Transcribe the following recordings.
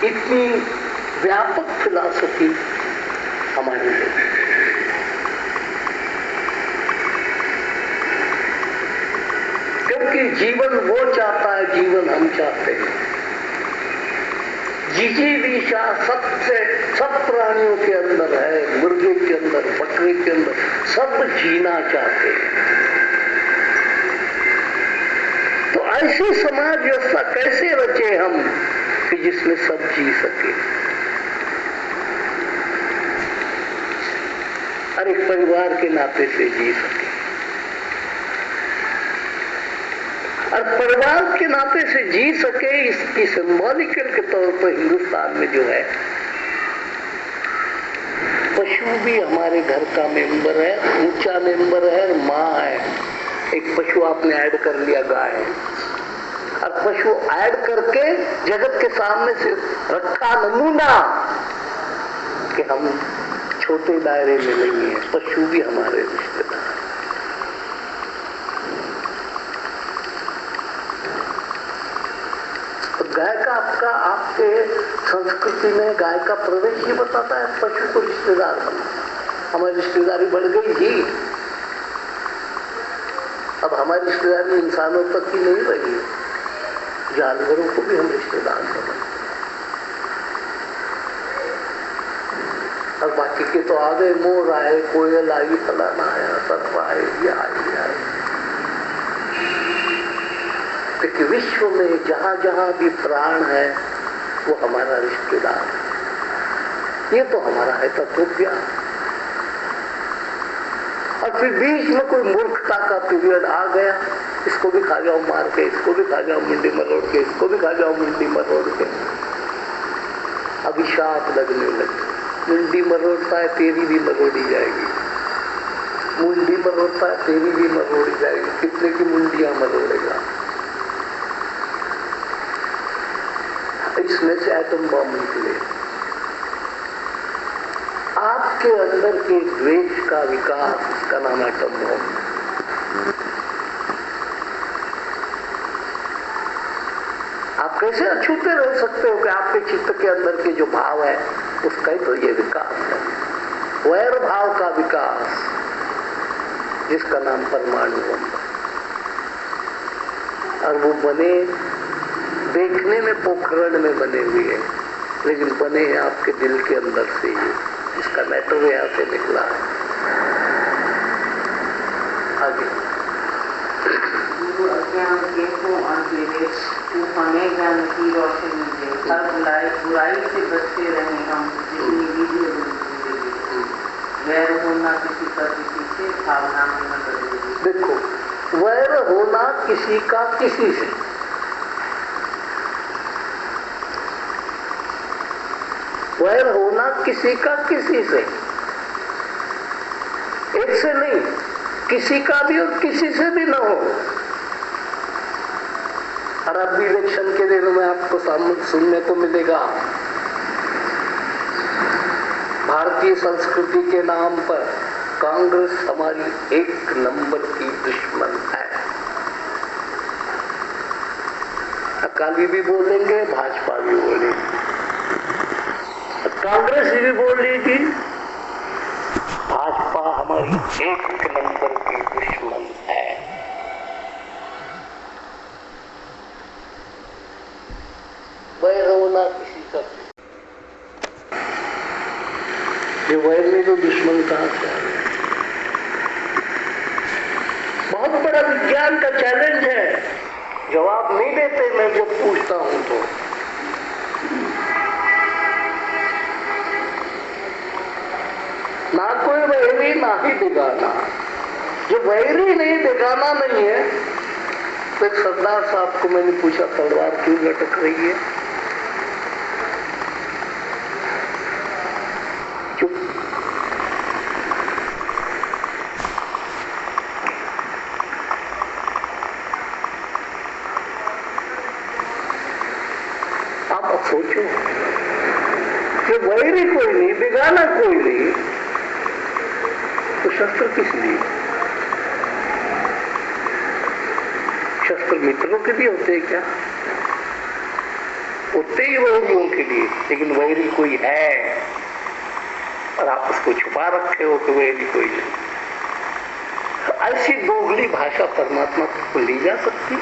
इतनी व्यापक फिलॉसफी हमारी है। क्योंकि जीवन वो चाहता है, जीवन हम चाहते हैं। जिजीविषा सब प्राणियों के अंदर है, मुर्गे के अंदर, बकरे के अंदर, सब जीना चाहते हैं। तो ऐसी समाज व्यवस्था कैसे रचे हम कि जिसमें सब जी सके और एक परिवार के नाते से जी सके। और परिवार के नाते से जी सके, इसकी सिंबॉलिकल के तौर पर हिंदुस्तान में जो है, पशु भी हमारे घर का मेंबर है, ऊंचा मेंबर है, और माँ है। एक पशु आपने ऐड कर लिया, गाय, और पशु ऐड करके जगत के सामने से रखा नमूना कि हम छोटे दायरे में नहीं है, पशु भी हमारे रिश्तेदार। गाय का आपके संस्कृति में गाय का प्रवेश ही बताता है पशु को रिश्तेदार बना। हमारी रिश्तेदारी बढ़ गई जी, अब हमारी रिश्तेदारी इंसानों तक ही नहीं रही, जानवरों को भी हम रिश्तेदार समझते हैं। और बाकी के तो आ गए, मोर आए, कोयल आई, फलाना आया, सर्प आए, ये आए। कि विश्व में जहां जहां भी प्राण है वो हमारा रिश्तेदार है। ये तो हमारा है तत्वज्ञान। और फिर बीच में कोई मूर्खता का पीरियड आ गया, इसको भी खा जाओ मार के, इसको भी खा जाओ मुंडी मरोड़ के, इसको भी खा जाओ मुंडी मरोड़ के। अभिशाप लगने लगे। मुंडी मरोड़ता है तेरी भी मरोड़ी जाएगी, मुंडी मरोड़ता है तेरी भी मरोड़ी जाएगी। कितने की मुंडियां मरोड़ेगा? इसमें से एटम बम निकले। आपके अंदर के द्वेष का विकास, इसका नाम एटम बम। आप कैसे अछूते रह सकते हो कि आपके चित्त के अंदर के जो भाव है उसका ही तो ये विकास है, वैर भाव का विकास, जिसका नाम परमाणु बम। और वो बने, देखने में पोखरण में बने हुए हैं, लेकिन बने हैं आपके दिल के अंदर से ही। इसका मैटर यहाँ से निकला है। आगे ज्ञान की रोशनी दे, हर बुराई से बचते रहे हम, जितनी विधि वैर होना किसी का किसी से, भावना में न बदले। देखो, वैर होना किसी का किसी से, वैर होना किसी का किसी से, एक से नहीं, किसी का भी और किसी से भी ना हो। और अब भी इलेक्शन के दिनों में आपको सुनने को मिलेगा, भारतीय संस्कृति के नाम पर कांग्रेस हमारी एक नंबर की दुश्मन है। अकाली भी बोलेंगे, भाजपा भी बोलेंगे, कांग्रेस भी बोल रही थी, भाजपा हमारी एक नंबर की दुश्मन है। वैर होना किसी का, ये वैर में तो दुश्मन कहां से आ गया? बहुत बड़ा विज्ञान का चैलेंज है, जवाब नहीं देते मैं जब पूछता हूं तो। ना कोई वैरी ना ही बेगाना। जो वैरी नहीं, बेगाना नहीं है, तो एक सरदार साहब को मैंने पूछा तलवार क्यों लटक रही है? चुप। आप अब सोचो कि वैरी कोई नहीं, बेगाना कोई नहीं, तो शस्त्र किस लिए? शस्त्र मित्रों के लिए होते हैं क्या? उतने ही वैरियों के लिए, लेकिन वैरी कोई है और आप उसको छुपा रखे हो कि वैरी कोई नहीं। ऐसी दोगली भाषा परमात्मा को ली जा सकती?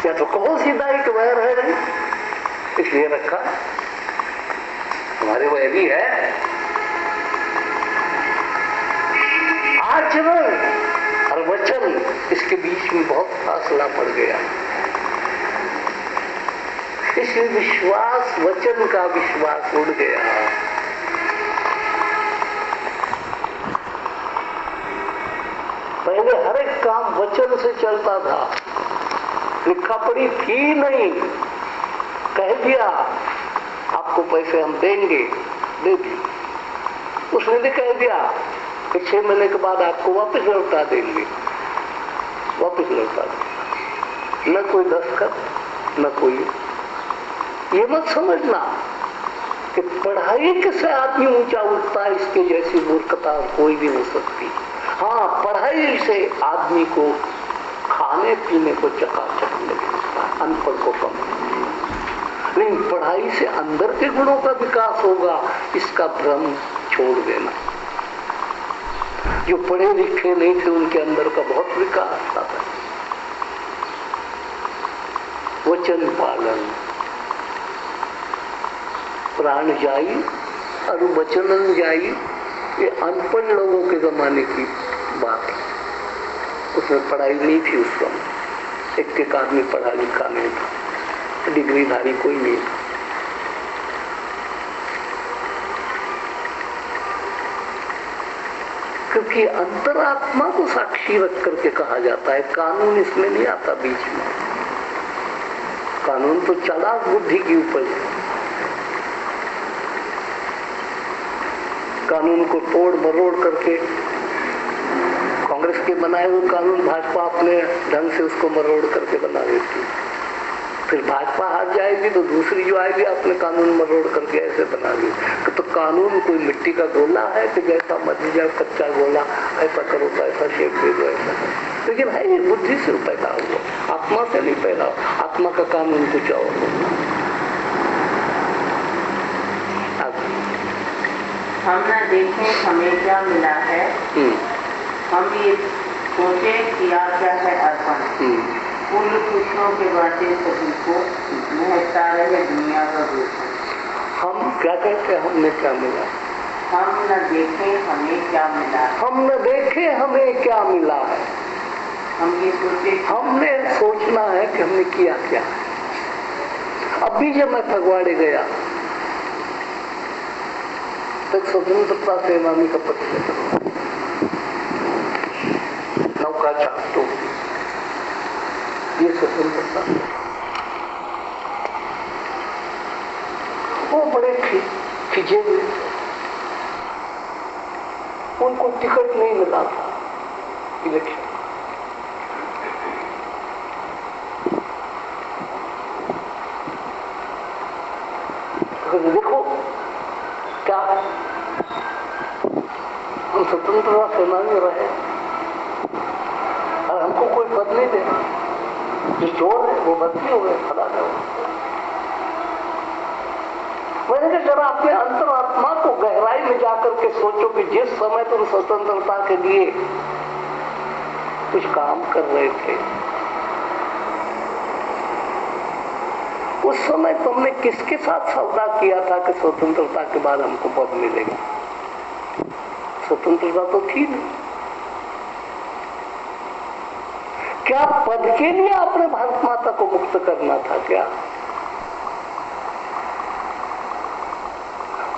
या तो कहो सीधा ही कि वैर है नहीं, इसलिए रखा हमारे वैरी है। आचरण और वचन, इसके बीच में बहुत फासला पड़ गया। इसलिए विश्वास, वचन का विश्वास उड़ गया। पहले हर एक काम वचन से चलता था, लिखा पढ़ी थी नहीं, कह दिया आपको पैसे हम देंगे, दे दिए। उसने भी कह दिया कि 6 महीने के बाद आपको वापस लौटा देंगे, वापस लौटा देंगे। न कोई दस्तखत, न कोई। ये मत समझना कि पढ़ाई से आदमी ऊंचा उठता है, इसके जैसी मूर्खता कोई भी हो सकती। हाँ, पढ़ाई से आदमी को खाने पीने को चकाचक मिल सकता है, अनपढ़ को कम। लेकिन पढ़ाई से अंदर के गुणों का विकास होगा, इसका भ्रम छोड़ देना। जो पढ़े लिखे नहीं थे उनके अंदर का बहुत विकास था। वचन पालन, प्राण जाई और वचन जाई, ये अनपढ़ लोगों के जमाने की बात है। उसमें पढ़ाई नहीं थी उस समय, एक आदमी पढ़ा लिखा नहीं था, डिग्रीधारी कोई नहीं था। क्योंकि अंतरात्मा को साक्षी रख करके कहा जाता है, कानून इसमें नहीं आता बीच में। कानून तो चालाक बुद्धि की उपज है। कानून को तोड़ मरोड़ करके कांग्रेस के बनाए हुए कानून भाजपा अपने ढंग से उसको मरोड़ करके बना देती। फिर भाजपा हार जाएगी तो दूसरी जो आएगी अपने कानून मरोड़ करके ऐसे बना दी। तो कानून कोई मिट्टी का गोला है कि जैसा मर्जी जाए कच्चा गोला, ऐसा करो तो ऐसा शेप दे दो, ऐसा। लेकिन है ये बुद्धि से पैदा हुआ, आत्मा से नहीं पैदा हुआ। आत्मा का कानून कुछ और होगा। हम न देखें हमें क्या मिला है, हम ये सोचे किया क्या है अर्पण। फूल खुशियों के बातें सभी को महकता रहे दुनिया का भूषण। हम क्या कहते हैं? हमने क्या मिला? हम न देखें हमें क्या मिला, हम न देखें हमें क्या मिला है। हम ये सोचे, हमने सोचना है कि हमने किया क्या। अभी जब मैं फगवाड़े गया तो स्वतंत्रता सेनानी का पत्र, नौका छाप, ये स्वतंत्रता। वो बड़े खिजे हुए, उनको टिकट नहीं मिला था इलेक्शन। तो देखो क्या हम स्वतंत्रता सेनानी रहे और हमको कोई पद नहीं दे। जो चोर है वो भर्ती हो गए, खड़ा है। मैंने कहा जरा अपने अंतरात्मा को गहराई में जाकर के सोचो कि जिस समय तुम स्वतंत्रता के लिए कुछ काम कर रहे थे, उस समय तुमने किसके साथ सौदा किया था कि स्वतंत्रता के बाद हमको पद मिलेगा? स्वतंत्रता तो थी नहीं। क्या पद के लिए आपने भारत माता को मुक्त करना था? क्या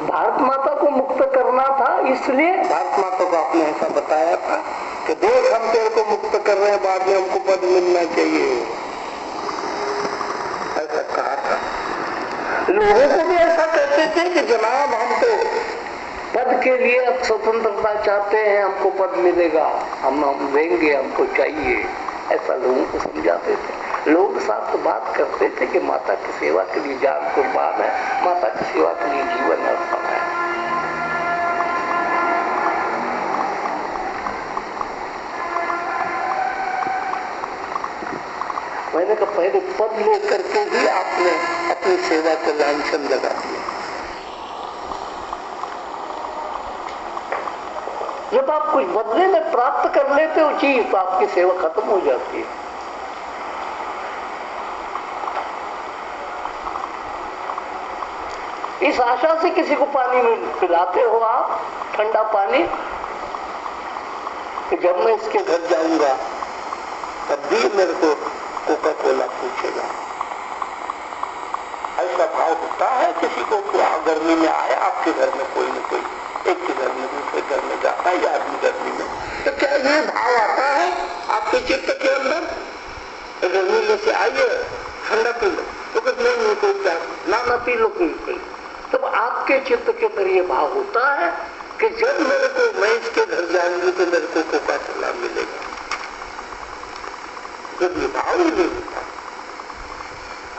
भारत माता को मुक्त करना था? इसलिए भारत माता को आपने ऐसा बताया था कि देख हम तेरे को मुक्त कर रहे हैं, बाद में हमको पद मिलना चाहिए, ऐसा कहा था। लोगों को भी ऐसा कहते थे कि जनाब हम तो पद के लिए अब स्वतंत्रता चाहते हैं, हमको पद मिलेगा, हम देंगे, हमको चाहिए, ऐसा लोगों को समझाते थे। लोग साथ बात करते थे कि माता की सेवा के लिए जान कुर्बान है, माता की सेवा के लिए जीवन अर्पण है। मैंने कहा पहले पद लेकर के ही आपने अपनी सेवा का लांछन लगा दिया। जब आप कुछ बदले में प्राप्त कर लेते हो चीज तो आपकी सेवा खत्म हो जाती है। इस आशा से किसी को पानी में पिलाते हो आप, ठंडा पानी, कि जब मैं इसके घर जाऊंगा तब भी मेरे को कोका कोला पूछेगा। ऐसा भाव होता है किसी को कि गर्मी में आए आपके घर में कोई न कोई, एक के घर में दूसरे घर में जाता है आदमी गर्मी में, तो क्या ये भाव आता है आपके चित्त के अंदर? गर्मी में से आइए ठंडा पी लो, तो कुछ नहीं कोई ना पी लो कोई। तब आपके चित्त के अंदर ये भाव होता है कि जब मेरे को मैं इसके घर जाऊंगी तो मेरे को कोका कोला मिलेगा। जब ये भाव ही नहीं होता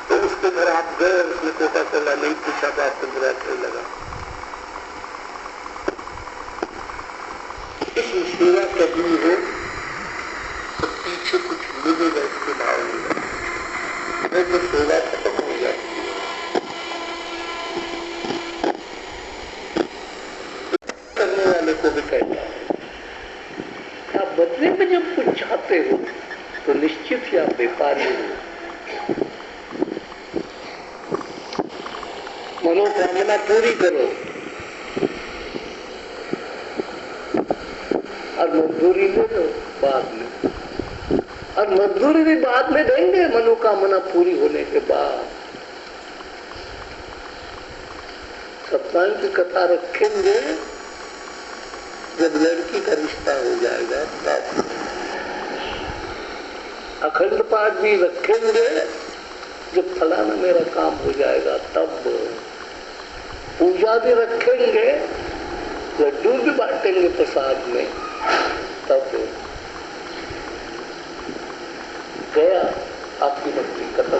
तो उसके घर आप गए, उसने कोका कोला नहीं पूछा, बात तो बुरा क्यों लगा? इसमें सेवा करनी हो तो पीछे कुछ मिलेगा, इसके भाव मिलेगा, नहीं तो सेवा खत्म हो जाती है। करने वाले को भी कहता है आप बदले में जब कुछ चाहते हो तो निश्चित ही आप व्यापारी हो। मनोकामना पूरी करो और मजदूरी ले लो बाद में, और मजदूरी भी बाद में देंगे मनोकामना पूरी होने के बाद। सत्यनारायण की कथा रखेंगे जब लड़की का रिश्ता हो जाएगा तब। अखंड पाठ भी रखेंगे जब फलाना मेरा काम हो जाएगा तब। पूजा भी रखेंगे, लड्डू भी बांटेंगे प्रसाद में तब। गया आपकी भक्ति खत्म,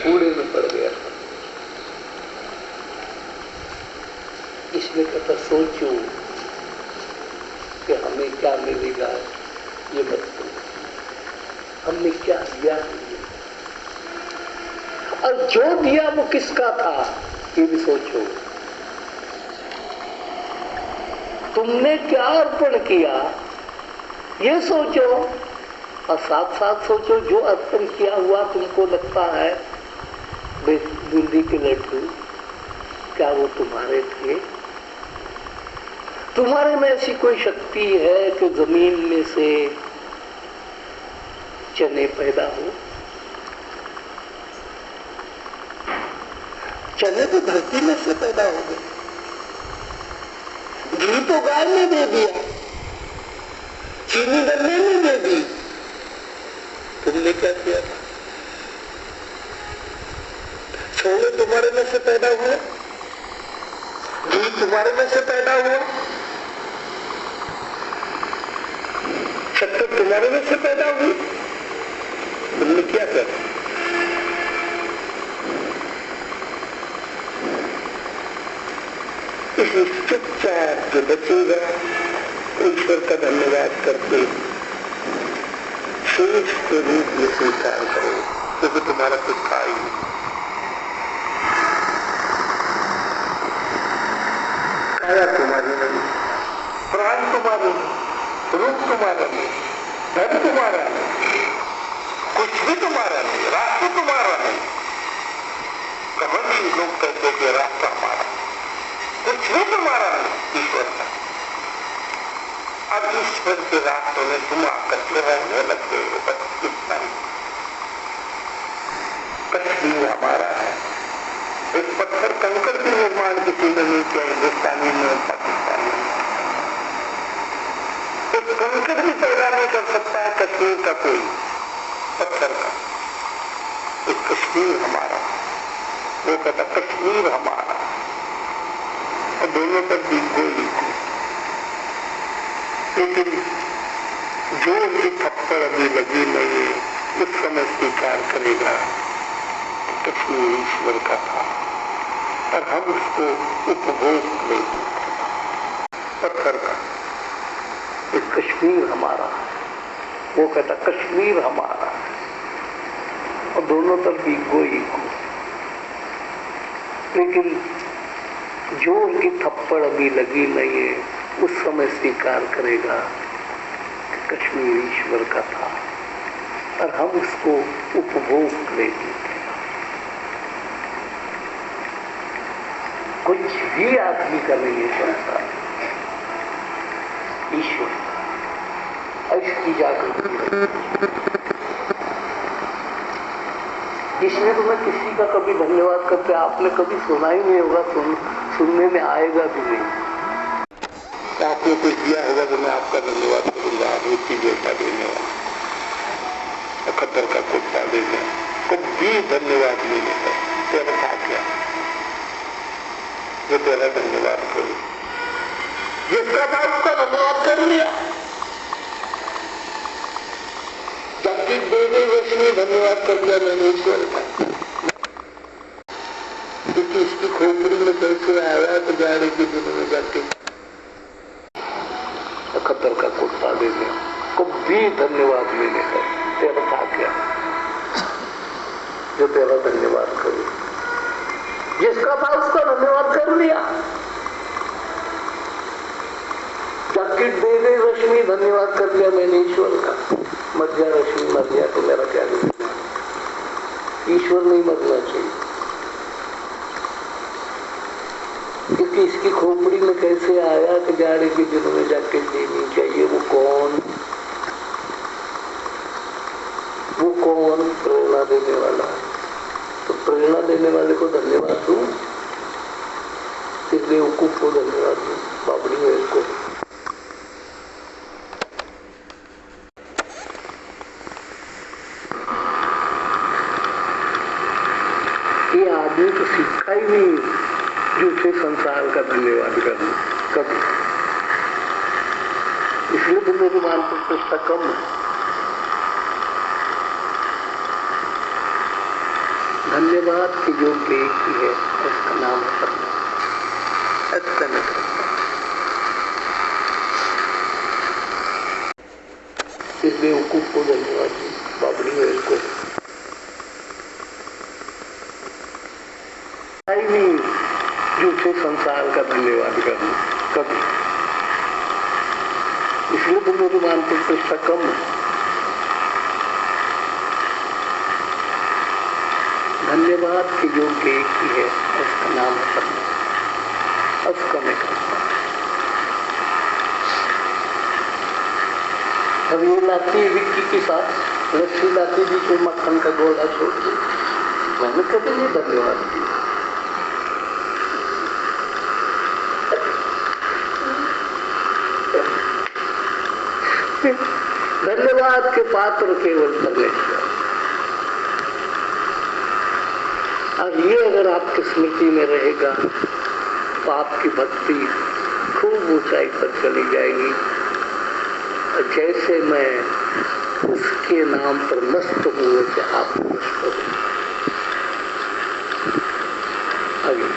कूड़े में पड़ गया। इसमें कहता सोचो कि हमें क्या मिलेगा, ये मत सोचो हमने क्या दिया है, और जो दिया वो किसका था ये भी सोचो। तुमने क्या अर्पण किया ये सोचो, और साथ साथ सोचो जो अर्पण किया हुआ तुमको लगता है बूंदी के लड्डू, क्या वो तुम्हारे थे? तुम्हारे में ऐसी कोई शक्ति है कि जमीन में से चने पैदा हो? चने तो धरती में से पैदा हो गए, घी तो गाय ने दे दिया, चीनी गन्ने ने दे दी, तुमने क्या किया था? छोले तुम्हारे में से पैदा हुए, घी तुम्हारे में से पैदा हुआ, शक्कर तुम्हारे में से पैदा हुई, तुमने क्या करा? इसलिए चुपचाप जो बचेगा ईश्वर का धन्यवाद करके शेष के रूप में स्वीकार करो, क्योंकि तुम्हारा कुछ था ही नहीं। काया तुम्हारी नहीं, प्राण तुम्हारे नहीं, रूप तुम्हारा नहीं, धन तुम्हारा नहीं, कुछ भी तुम्हारा नहीं, रास्ता तुम्हारा नहीं। कभी लोग कहते कि रास्ता हमारा, कुछ भी तुम्हारा नहीं, ईश्वर का। अब ईश्वर के रास्तों में तुम आकर के रहने लगते हो, बस इतना ही। कश्मीर हमारा है, एक पत्थर कंकड़ के निर्माण किसी ने नहीं किया, हिंदुस्तानी में पाकिस्तानी में। एक कंकड़ भी पैदा नहीं कर सकता है कश्मीर का कोई, पत्थर का। एक कश्मीर हमारा, वो कहता कश्मीर हमारा, और दोनों पर भी गोली थी। लेकिन जो भी थप्पड़ अभी लगी नहीं उस समय स्वीकार करेगा कश्मीर ईश्वर का था, और हम उसको उपभोग लेंगे पत्थर का। इस कश्मीर हमारा, वो कहता कश्मीर हमारा है, और दोनों तरफ ईगो ईगो। लेकिन जोर की थप्पड़ अभी लगी नहीं है, उस समय स्वीकार करेगा कि कश्मीर ईश्वर का था और हम उसको उपभोग करेंगे। कुछ भी आदमी का नहीं है संसार, ईश्वर इसकी जागृति। इसलिए तो मैं किसी का कभी धन्यवाद करते, आपने कभी सुना ही नहीं होगा, सुनने में आएगा भी नहीं। आपने कुछ दिया होगा तो मैं आपका धन्यवाद करूंगा, रोटी जैसा देने वाला, खतर का कुत्ता देने, कभी धन्यवाद नहीं देता। तेरा था क्या जो तेरा धन्यवाद करूं? जिसका था उसका धन्यवाद कर लिया। जबकि देने वैसे धन्यवाद कर दिया मैंने ईश्वर का, क्योंकि इसकी खोपड़ी में कैसे आया तो जाने के दिनों में जाके खतर का कुत्ता दे दिया, कभी धन्यवाद नहीं देता। तेरा था क्या जो तेरा धन्यवाद करूं? जिसका था उसका धन्यवाद कर लिया। जैकेट दे गई रश्मि, धन्यवाद कर लिया मैंने ईश्वर का। मर गया रश्मि, मर गया तो मेरा क्या नहीं, ईश्वर नहीं मरना चाहिए, क्योंकि इसकी खोपड़ी में कैसे आया कि जाड़े के दिनों में जैकेट देनी चाहिए। वो कौन प्रेरणा देने वाला है, तो प्रेरणा देने वाले को धन्यवाद दूं, इस बेवकूफ को धन्यवाद दूं, बाबड़ी है इसको। ये आदमी तो सीखा ही नहीं झूठे संसार का धन्यवाद करना कभी, इसलिए तो मेरी मानसिक प्रतिष्ठा कम है। धन्यवाद के योग्य एक ही है, इसका नाम है करना, ऐसा नहीं करता। इस बेवकूफ को धन्यवाद दी, बाबड़ी है इसको नहीं झूठे संसार का धन्यवाद करना कभी, इसलिए तो मेरी मानसिक प्रतिष्ठा कम है। धन्यवाद के योग्य एक ही है, इसका नाम है करना, उसका मैं करता। अब ये लाती विक्की के साथ लस्सी लाती जी को मक्खन का गोला छोड़ दी, मैंने कभी नहीं धन्यवाद दिया। धन्यवाद के पात्र केवल परमेश्वर। अब ये अगर आपकी स्मृति में रहेगा तो आपकी भक्ति खूब ऊंचाई पर चली जाएगी। और जैसे मैं उसके नाम पर मस्त हूँ वैसे आप मस्त हो। आगे